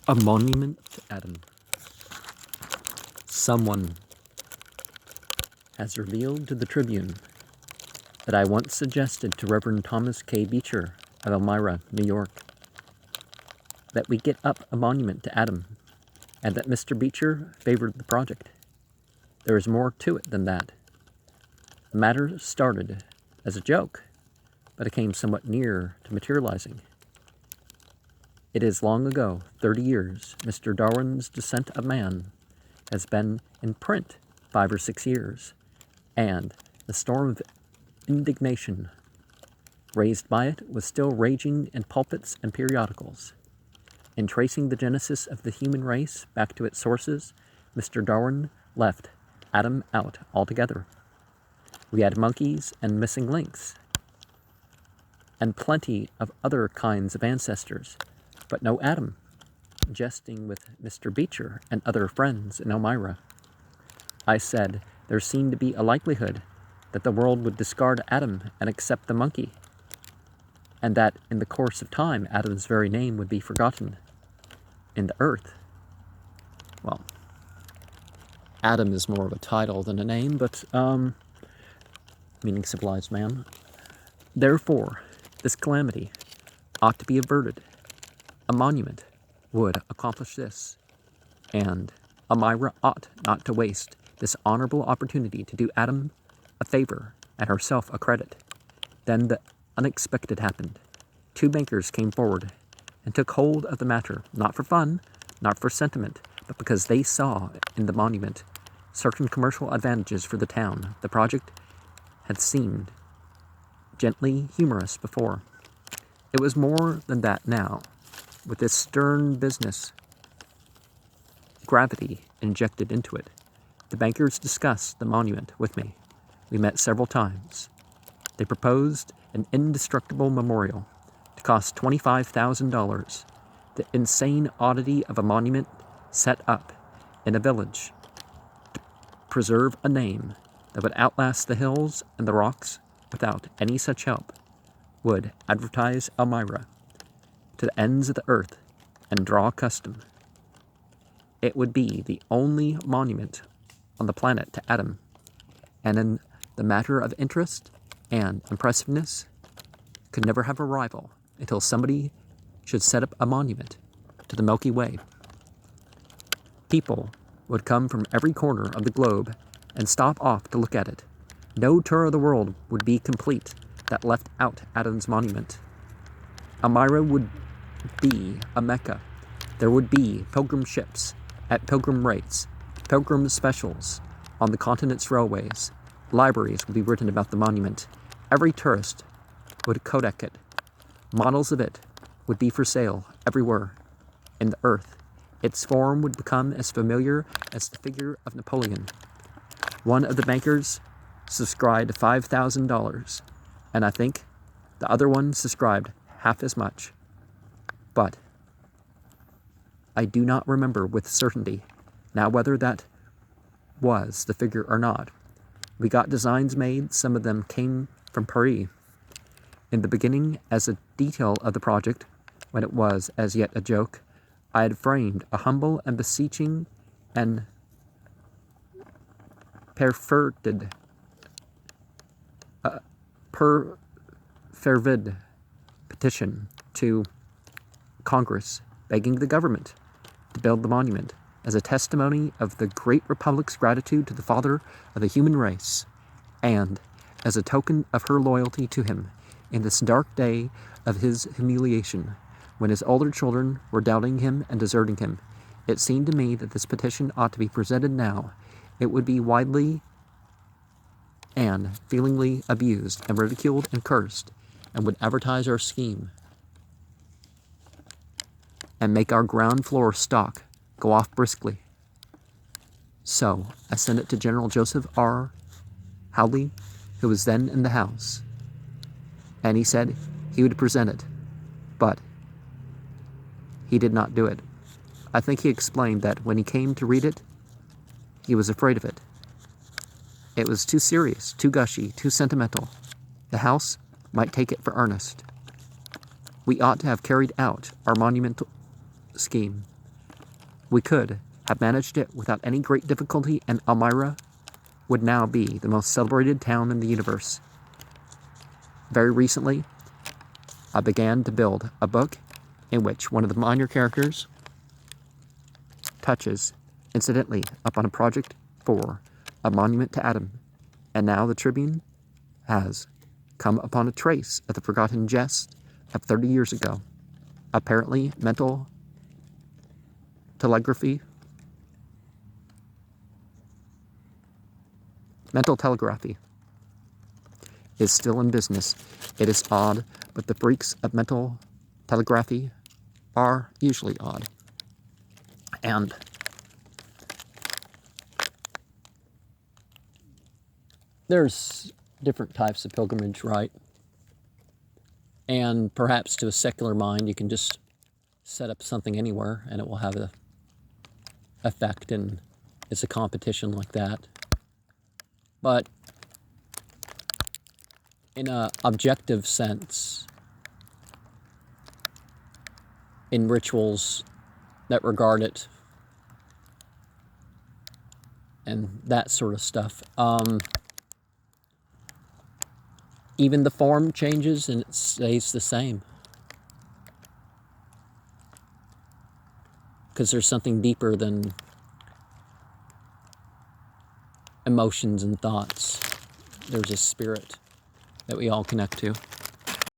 A monument to Adam. Someone has revealed to the Tribune that I once suggested to Reverend Thomas K. Beecher of Elmira, New York, that we get up a monument to Adam, and that Mr. Beecher favored the project. There is more to it than that. The matter started as a joke, but it came somewhat near to materializing. It is long ago, 30 years, Mr. Darwin's Descent of Man has been in print 5 or 6 years, and the storm of indignation raised by it was still raging in pulpits and periodicals. In tracing the genesis of the human race back to its sources, Mr. Darwin left Adam out altogether. We had monkeys and missing links, and plenty of other kinds of ancestors, but no Adam. Jesting with Mr. Beecher and other friends in Elmira, I said there seemed to be a likelihood that the world would discard Adam and accept the monkey, and that in the course of time Adam's very name would be forgotten in the earth. Well, Adam is more of a title than a name, but meaning civilized man. Therefore, this calamity ought to be averted. A monument would accomplish this, and Elmira ought not to waste this honorable opportunity to do Adam a favor and herself a credit. Then the unexpected happened. 2 bankers came forward and took hold of the matter, not for fun, not for sentiment, but because they saw in the monument certain commercial advantages for the town. The project had seemed gently humorous before. It was more than that now, with this stern business gravity injected into it. The bankers discussed the monument with me. We met several times. They proposed an indestructible memorial to cost $25,000, the insane oddity of a monument set up in a village to preserve a name that would outlast the hills and the rocks without any such help, would advertise Elmira to the ends of the earth and draw custom. It would be the only monument on the planet to Adam, and in the matter of interest and impressiveness could never have a rival until somebody should set up a monument to the Milky Way. People would come from every corner of the globe and stop off to look at it. No tour of the world would be complete that left out Adam's monument. Elmira would be a Mecca. There would be pilgrim ships at pilgrim rates, pilgrim specials on the continent's railways. Libraries would be written about the monument. Every tourist would kodak it. Models of it would be for sale everywhere in the earth. Its form would become as familiar as the figure of Napoleon. One of the bankers subscribed $5,000, and I think the other one subscribed half as much. But I do not remember with certainty now whether that was the figure or not. We got designs made. Some of them came from Paris. In the beginning, as a detail of the project, when it was as yet a joke, I had framed a humble and beseeching and perfervid petition to Congress, begging the government to build the monument as a testimony of the great republic's gratitude to the father of the human race, and as a token of her loyalty to him in this dark day of his humiliation, when his older children were doubting him and deserting him. It seemed to me that this petition ought to be presented now. It would be widely and feelingly abused and ridiculed and cursed, and would advertise our scheme and make our ground floor stock go off briskly. So I sent it to General Joseph R. Howley, who was then in the House, and he said he would present it, but he did not do it. I think he explained that when he came to read it, he was afraid of it. It was too serious, too gushy, too sentimental. The House might take it for earnest. We ought to have carried out our monumental scheme we could have managed it without any great difficulty, and Elmira would now be the most celebrated town in the universe. Very recently, I began to build a book in which one of the minor characters touches, incidentally, upon a project for a monument to Adam, and now the Tribune has come upon a trace of the forgotten jest of 30 years ago. Apparently, mental telegraphy is still in business. It is odd, but the freaks of mental telegraphy are usually odd. And there's different types of pilgrimage, right? And perhaps to a secular mind, you can just set up something anywhere and it will have an effect, and it's a competition like that. But in an objective sense, in rituals that regard it and that sort of stuff, even the form changes and it stays the same. Because there's something deeper than emotions and thoughts. There's a spirit that we all connect to.